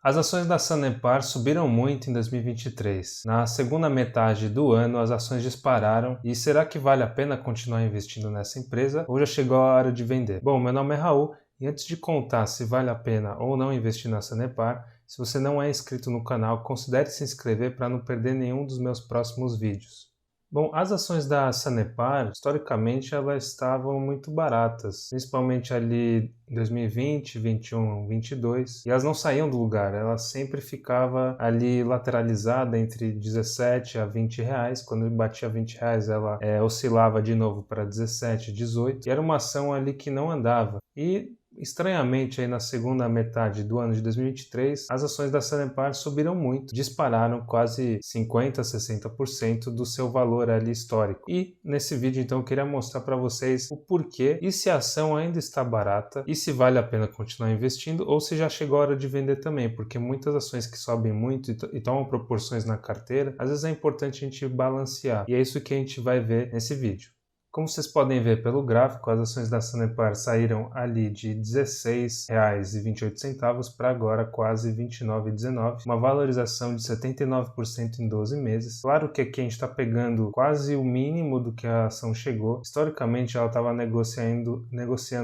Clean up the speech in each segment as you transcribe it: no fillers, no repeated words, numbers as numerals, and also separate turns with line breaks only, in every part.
As ações da Sanepar subiram muito em 2023. Na segunda metade do ano, as ações dispararam e será que vale a pena continuar investindo nessa empresa ou já chegou a hora de vender? Bom, meu nome é Raul e antes de contar se vale a pena ou não investir na Sanepar, se você não é inscrito no canal, considere se inscrever para não perder nenhum dos meus próximos vídeos. Bom, as ações da Sanepar, historicamente, elas estavam muito baratas, principalmente ali em 2020, 21, 22, e elas não saíam do lugar, ela sempre ficava ali lateralizada entre 17 a 20 reais, quando batia 20 reais ela oscilava de novo para 17, 18, e era uma ação ali que não andava. E estranhamente, aí na segunda metade do ano de 2023, as ações da Sanepar subiram muito, dispararam quase 50% a 60% do seu valor ali histórico. E nesse vídeo, então, eu queria mostrar para vocês o porquê e se a ação ainda está barata e se vale a pena continuar investindo ou se já chegou a hora de vender também, porque muitas ações que sobem muito e tomam proporções na carteira, às vezes é importante a gente balancear. E é isso que a gente vai ver nesse vídeo. Como vocês podem ver pelo gráfico, as ações da Sanepar saíram ali de R$ 16,28 para agora quase R$ 29,19, uma valorização de 79% em 12 meses. Claro que aqui a gente está pegando quase o mínimo do que a ação chegou. Historicamente ela estava negociando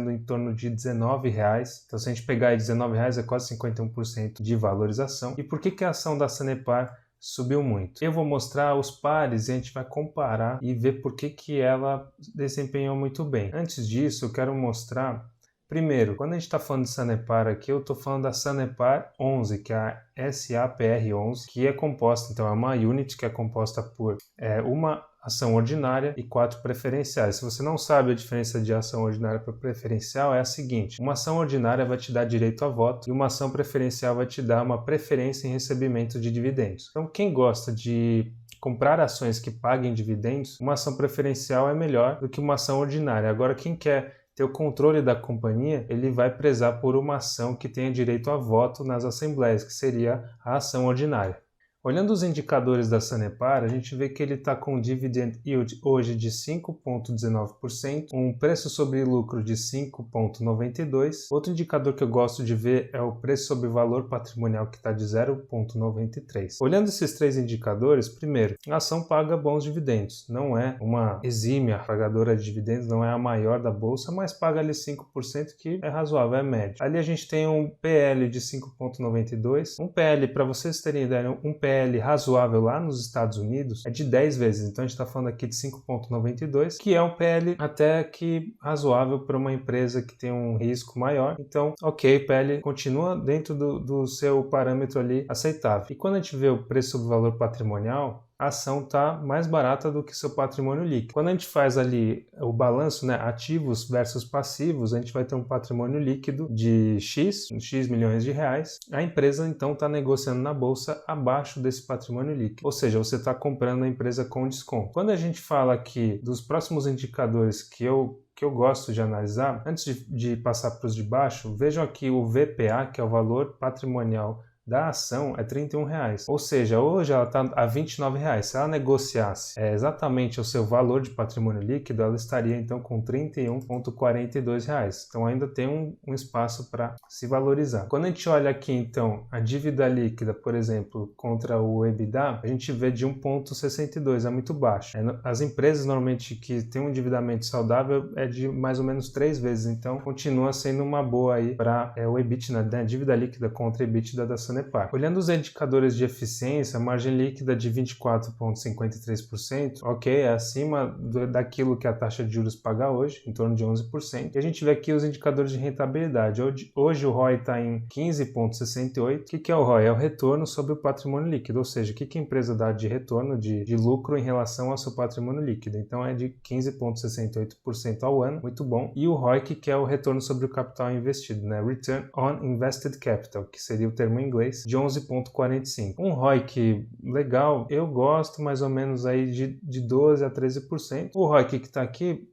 em torno de R$ 19. Então se a gente pegar aí R$ 19 é quase 51% de valorização. E por que a ação da Sanepar subiu muito? Eu vou mostrar os pares e a gente vai comparar e ver por que ela desempenhou muito bem. Antes disso, eu quero mostrar, primeiro, quando a gente está falando de Sanepar aqui, eu estou falando da Sanepar 11, que é a SAPR11, que é composta, então é uma unit que é composta por uma ação ordinária e 4 preferenciais. Se você não sabe a diferença de ação ordinária para preferencial, é a seguinte: uma ação ordinária vai te dar direito a voto e uma ação preferencial vai te dar uma preferência em recebimento de dividendos. Então, quem gosta de comprar ações que paguem dividendos, uma ação preferencial é melhor do que uma ação ordinária. Agora, quem quer ter o controle da companhia, ele vai prezar por uma ação que tenha direito a voto nas assembleias, que seria a ação ordinária. Olhando os indicadores da Sanepar, a gente vê que ele está com um dividend yield hoje de 5,19%, um preço sobre lucro de 5,92%. Outro indicador que eu gosto de ver é o preço sobre valor patrimonial, que está de 0,93%. Olhando esses três indicadores, primeiro, a ação paga bons dividendos. Não é uma exímia pagadora de dividendos, não é a maior da bolsa, mas paga ali 5%, que é razoável, é médio. Ali a gente tem um PL de 5,92%. Um PL, para vocês terem ideia, um PL razoável lá nos Estados Unidos é de 10 vezes, então a gente está falando aqui de 5,92, que é um PL até que razoável para uma empresa que tem um risco maior. Então, ok, o PL continua dentro do seu parâmetro ali aceitável. E quando a gente vê o preço sobre valor patrimonial, a ação está mais barata do que seu patrimônio líquido. Quando a gente faz ali o balanço, né, ativos versus passivos, a gente vai ter um patrimônio líquido de X milhões de reais. A empresa então está negociando na bolsa abaixo desse patrimônio líquido, ou seja, você está comprando a empresa com desconto. Quando a gente fala aqui dos próximos indicadores que eu gosto de analisar, antes de passar para os de baixo, vejam aqui o VPA, que é o valor patrimonial da ação, é R$ 31. Ou seja, hoje ela está a R$ 29. Se ela negociasse exatamente o seu valor de patrimônio líquido, ela estaria então com R$ 31,42. Então ainda tem um espaço para se valorizar. Quando a gente olha aqui então a dívida líquida, por exemplo, contra o EBITDA, a gente vê de 1,62, é muito baixo. As empresas normalmente que têm um endividamento saudável é de mais ou menos 3 vezes, então continua sendo uma boa aí para o EBITDA, né? Dívida líquida contra EBITDA da Sanepar. Olhando os indicadores de eficiência, a margem líquida de 24,53%, ok, é acima daquilo que a taxa de juros paga hoje, em torno de 11%. E a gente vê aqui os indicadores de rentabilidade. Hoje o ROI está em 15,68%. O que é o ROI? É o retorno sobre o patrimônio líquido, ou seja, o que a empresa dá de retorno, de lucro em relação ao seu patrimônio líquido. Então é de 15,68% ao ano, muito bom. E o ROIC, que é o retorno sobre o capital investido, né? Return on Invested Capital, que seria o termo em inglês, de 11,45. Um ROIC legal, eu gosto mais ou menos aí de 12 a 13%. O ROIC que está aqui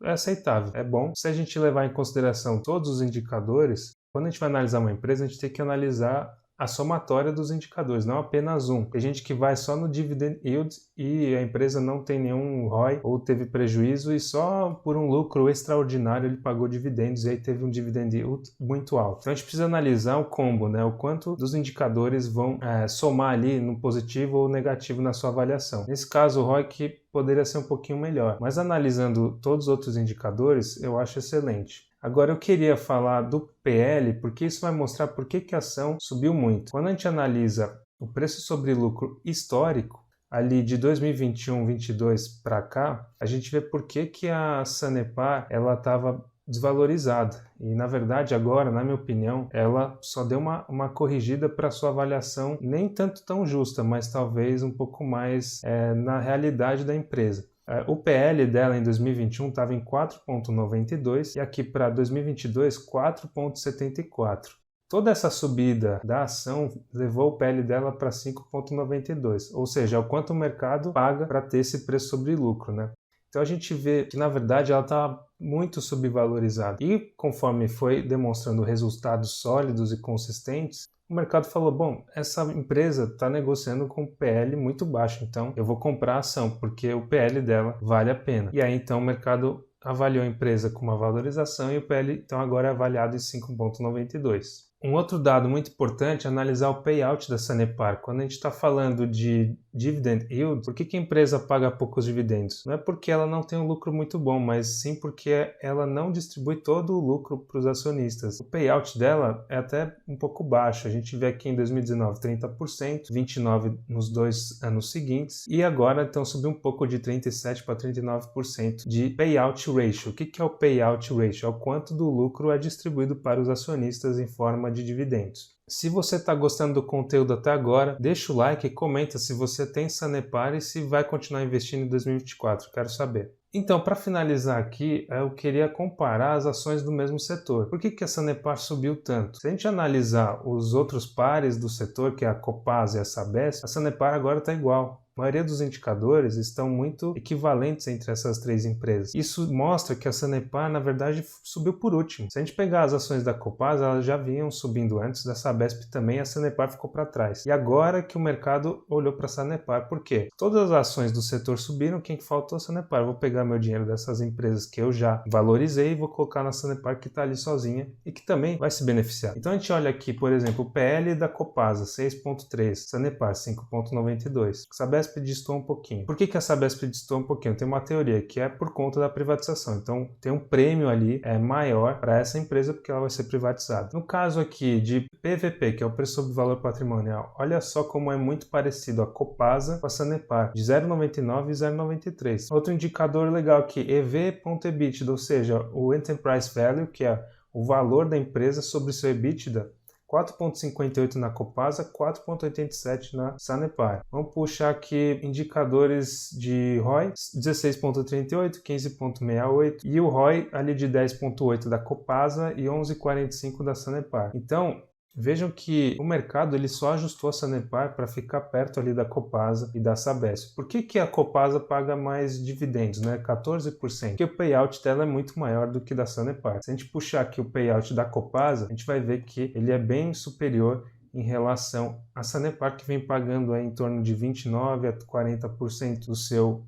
é aceitável, é bom. Se a gente levar em consideração todos os indicadores, quando a gente vai analisar uma empresa, a gente tem que analisar a somatória dos indicadores, não apenas um. Tem gente que vai só no dividend yield e a empresa não tem nenhum ROI ou teve prejuízo e só por um lucro extraordinário ele pagou dividendos e aí teve um dividend yield muito alto. Então a gente precisa analisar o combo, né? O quanto dos indicadores vão somar ali no positivo ou negativo na sua avaliação. Nesse caso, o ROIC poderia ser um pouquinho melhor, mas analisando todos os outros indicadores, eu acho excelente. Agora eu queria falar do PL, porque isso vai mostrar por que a ação subiu muito. Quando a gente analisa o preço sobre lucro histórico, ali de 2021-22 para cá, a gente vê por que a Sanepar ela estava desvalorizada. E na verdade agora, na minha opinião, ela só deu uma corrigida para sua avaliação nem tanto tão justa, mas talvez um pouco mais na realidade da empresa. O PL dela em 2021 estava em 4,92 e aqui para 2022 4,74. Toda essa subida da ação levou o PL dela para 5,92, ou seja, é o quanto o mercado paga para ter esse preço sobre lucro, né? Então a gente vê que na verdade ela está muito subvalorizada e conforme foi demonstrando resultados sólidos e consistentes, o mercado falou, bom, essa empresa está negociando com PL muito baixo, então eu vou comprar a ação, porque o PL dela vale a pena. E aí então o mercado avaliou a empresa com uma valorização e o PL então agora é avaliado em 5,92. Um outro dado muito importante é analisar o payout da Sanepar. Quando a gente está falando de dividend yield, por que a empresa paga poucos dividendos? Não é porque ela não tem um lucro muito bom, mas sim porque ela não distribui todo o lucro para os acionistas. O payout dela é até um pouco baixo. A gente vê aqui em 2019 30%, 29% nos 2 anos seguintes e agora então subiu um pouco de 37% para 39% de payout ratio. O que é o payout ratio? É o quanto do lucro é distribuído para os acionistas em forma de dividendos. Se você está gostando do conteúdo até agora, deixa o like e comenta se você tem Sanepar e se vai continuar investindo em 2024, quero saber. Então, para finalizar aqui, eu queria comparar as ações do mesmo setor. Por que a Sanepar subiu tanto? Se a gente analisar os outros pares do setor, que é a Copasa e a Sabesp, a Sanepar agora está igual. A maioria dos indicadores estão muito equivalentes entre essas três empresas. Isso mostra que a Sanepar, na verdade, subiu por último. Se a gente pegar as ações da Copasa, elas já vinham subindo antes, da Sabesp também, a Sanepar ficou para trás. E agora que o mercado olhou para a Sanepar, por quê? Todas as ações do setor subiram, quem que faltou? A Sanepar. Eu vou pegar meu dinheiro dessas empresas que eu já valorizei e vou colocar na Sanepar que está ali sozinha e que também vai se beneficiar. Então a gente olha aqui, por exemplo, o PL da Copasa, 6,3, Sanepar, 5,92. Sabesp distou um pouquinho. Por que a Sabesp distou um pouquinho? Tem uma teoria que é por conta da privatização. Então tem um prêmio ali maior para essa empresa porque ela vai ser privatizada. No caso aqui de PVP, que é o preço sobre valor patrimonial, olha só como é muito parecido a Copasa com a Sanepar, de 0,99 e 0,93. Outro indicador legal aqui, EV.EBITDA, ou seja, o Enterprise Value, que é o valor da empresa sobre seu EBITDA, 4,58 na Copasa, 4,87 na Sanepar. Vamos puxar aqui indicadores de ROI, 16,38, 15,68 e o ROI ali de 10,8 da Copasa e 11,45 da Sanepar. Então, vejam que o mercado ele só ajustou a Sanepar para ficar perto ali da Copasa e da Sabesp. Por que a Copasa paga mais dividendos, né? 14%? Porque o payout dela é muito maior do que da Sanepar. Se a gente puxar aqui o payout da Copasa, a gente vai ver que ele é bem superior em relação à Sanepar, que vem pagando em torno de 29% a 40% do seu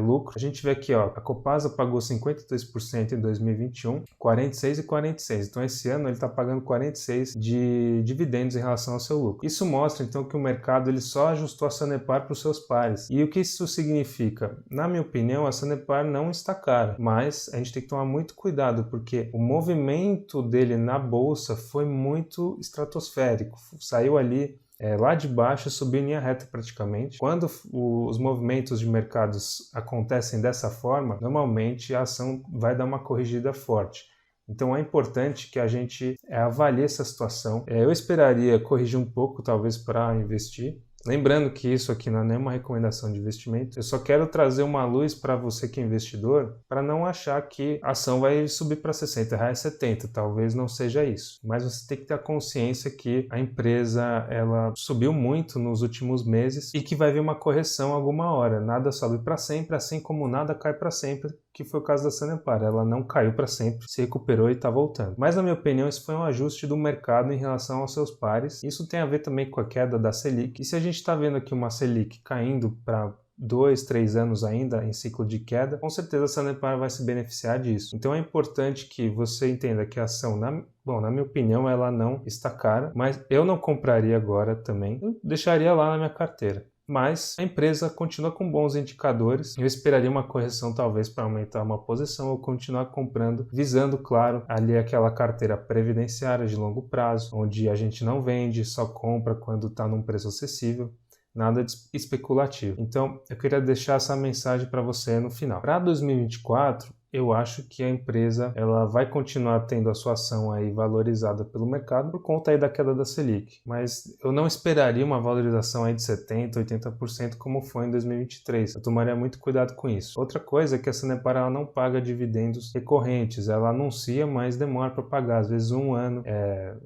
lucro. A gente vê aqui, ó, a Copasa pagou 52% em 2021, 46% e 46%. Então, esse ano ele está pagando 46% de dividendos em relação ao seu lucro. Isso mostra, então, que o mercado ele só ajustou a Sanepar para os seus pares. E o que isso significa? Na minha opinião, a Sanepar não está cara, mas a gente tem que tomar muito cuidado, porque o movimento dele na bolsa foi muito estratosférico. Saiu ali lá de baixo, subiu em linha reta praticamente. Quando os movimentos de mercados acontecem dessa forma, normalmente a ação vai dar uma corrigida forte. Então é importante que a gente avalie essa situação. Eu esperaria corrigir um pouco, talvez, para investir. Lembrando que isso aqui não é nenhuma recomendação de investimento, eu só quero trazer uma luz para você que é investidor, para não achar que a ação vai subir para R$60, 70, talvez não seja isso. Mas você tem que ter a consciência que a empresa ela subiu muito nos últimos meses e que vai vir uma correção alguma hora. Nada sobe para sempre, assim como nada cai para sempre, que foi o caso da Sanepar. Ela não caiu para sempre, se recuperou e está voltando. Mas na minha opinião, isso foi um ajuste do mercado em relação aos seus pares. Isso tem a ver também com a queda da Selic. E se a gente está vendo aqui uma Selic caindo para 2, 3 anos ainda em ciclo de queda, com certeza a Sanepar vai se beneficiar disso. Então é importante que você entenda que a ação, na minha opinião, ela não está cara, mas eu não compraria agora também. Eu deixaria lá na minha carteira. Mas a empresa continua com bons indicadores. Eu esperaria uma correção talvez para aumentar uma posição ou continuar comprando, visando, claro, ali aquela carteira previdenciária de longo prazo, onde a gente não vende, só compra quando está num preço acessível. Nada de especulativo. Então, eu queria deixar essa mensagem para você no final. Para 2024, eu acho que a empresa ela vai continuar tendo a sua ação aí valorizada pelo mercado por conta aí da queda da Selic. Mas eu não esperaria uma valorização aí de 70%, 80% como foi em 2023. Eu tomaria muito cuidado com isso. Outra coisa é que a Sanepar ela não paga dividendos recorrentes. Ela anuncia, mas demora para pagar. Às vezes 1 ano,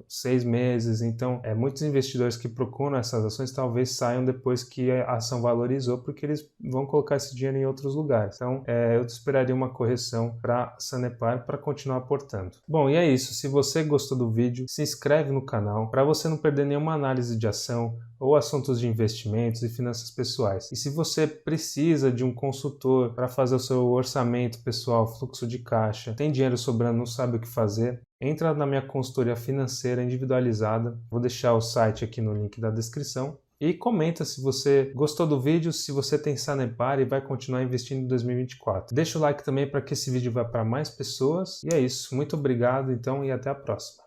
6 meses. Então, muitos investidores que procuram essas ações talvez saiam depois que a ação valorizou, porque eles vão colocar esse dinheiro em outros lugares. Então, eu esperaria uma correção para Sanepar para continuar aportando. Bom, e é isso. Se você gostou do vídeo, se inscreve no canal para você não perder nenhuma análise de ação ou assuntos de investimentos e finanças pessoais. E se você precisa de um consultor para fazer o seu orçamento pessoal, fluxo de caixa, tem dinheiro sobrando, não sabe o que fazer, entra na minha consultoria financeira individualizada. Vou deixar o site aqui no link da descrição. E comenta se você gostou do vídeo, se você tem Sanepar e vai continuar investindo em 2024. Deixa o like também para que esse vídeo vá para mais pessoas. E é isso. Muito obrigado então e até a próxima.